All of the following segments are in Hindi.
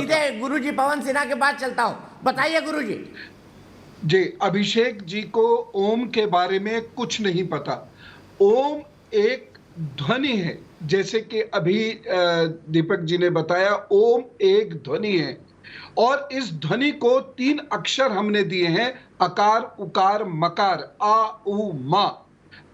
सीधे गुरुजी पवन सिन्हा के बाद चलता हूं, बताइए गुरुजी। जी, अभिषेक जी को ओम के बारे में कुछ नहीं पता। ओम एक ध्वनि है, जैसे कि अभी दीपक जी ने बताया, ओम एक ध्वनि है और इस ध्वनि को 3 अक्षर हमने दिए हैं, अकार, उकार, मकार, आ, उ, मा।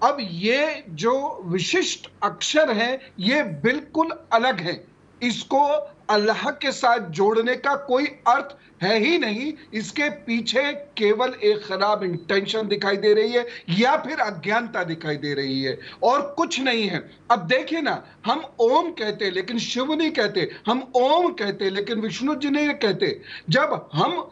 अब ये जो विशिष्ट अक्षर हैं, ये बिल्कुल अलग हैं। इसको अल्लाह के साथ जोड़ने का कोई अर्थ है ही नहीं। इसके पीछे केवल एक खराब इंटेंशन दिखाई दे रही है या फिर अज्ञानता दिखाई दे रही है और कुछ नहीं है। अब देखिए ना, हम ओम कहते लेकिन शिव नहीं कहते, हम ओम कहते लेकिन विष्णु जी नहीं कहते। जब हम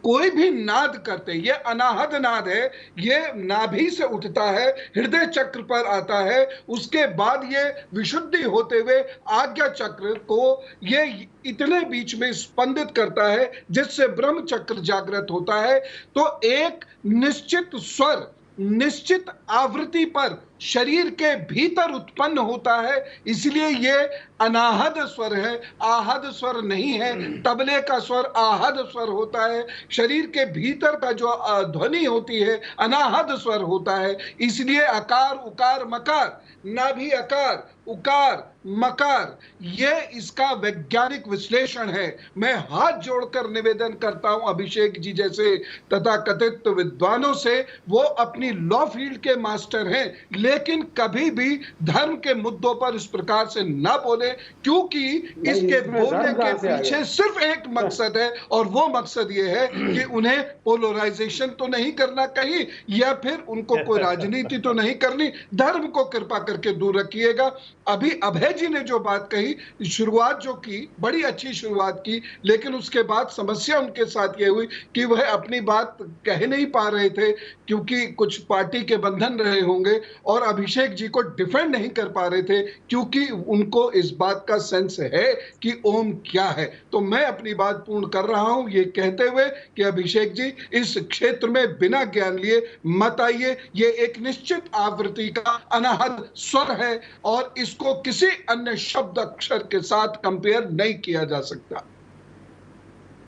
कोई भी नाद करते, ये अनाहद नाद है, ये नाभि से उठता है, हृदय चक्र पर आता है, उसके बाद ये विशुद्धि होते हुए आज्ञा चक्र को ये इतने बीच में स्पंदित करता है जिससे ब्रह्म चक्र जागृत होता है। तो एक निश्चित स्वर, निश्चित आवृत्ति पर शरीर के भीतर उत्पन्न होता है, इसलिए ये अनाहद स्वर है, आहद स्वर नहीं है। तबले का स्वर आहद स्वर होता है, शरीर के भीतर का जो ध्वनि होती है अनाहद स्वर होता है। इसलिए अकार, उकार, मकार, नाभि अकार, उकार, मकार, ये इसका वैज्ञानिक विश्लेषण है। मैं हाथ जोड़कर निवेदन करता हूं अभिषेक जी जैसे तथाकथित विद्वानों से, वो अपनी लॉ फील्ड के मास्टर हैं, लेकिन कभी भी धर्म के मुद्दों पर इस प्रकार से ना बोले, क्योंकि इसके बोलने के पीछे सिर्फ एक मकसद है और वो मकसद ये है कि उन्हें पोलराइजेशन तो नहीं करना कहीं, या फिर उनको कोई राजनीति तो नहीं करनी। धर्म को कृपा करके दूर रखिएगा। अभी अभय जी ने जो बात कही, शुरुआत जो की, बड़ी अच्छी शुरुआत की, लेकिन उसके बाद समस्या उनके साथ ये हुई कि वह अपनी बात कह नहीं पा रहे थे क्योंकि कुछ पार्टी के बंधन रहे होंगे, और अभिषेक जी को डिफेंड नहीं कर पा रहे थे क्योंकि उनको इस बात का सेंस है कि ओम क्या है। तो मैं अपनी बात पूर्ण कर रहा हूं ये कहते हुए कि अभिषेक जी इस क्षेत्र में बिना ज्ञान लिए मत आइए। ये एक निश्चित आवृत्ति का अनाहद स्वर है और इसको किसी अन्य शब्द अक्षर के साथ कंपेयर नहीं किया जा सकता।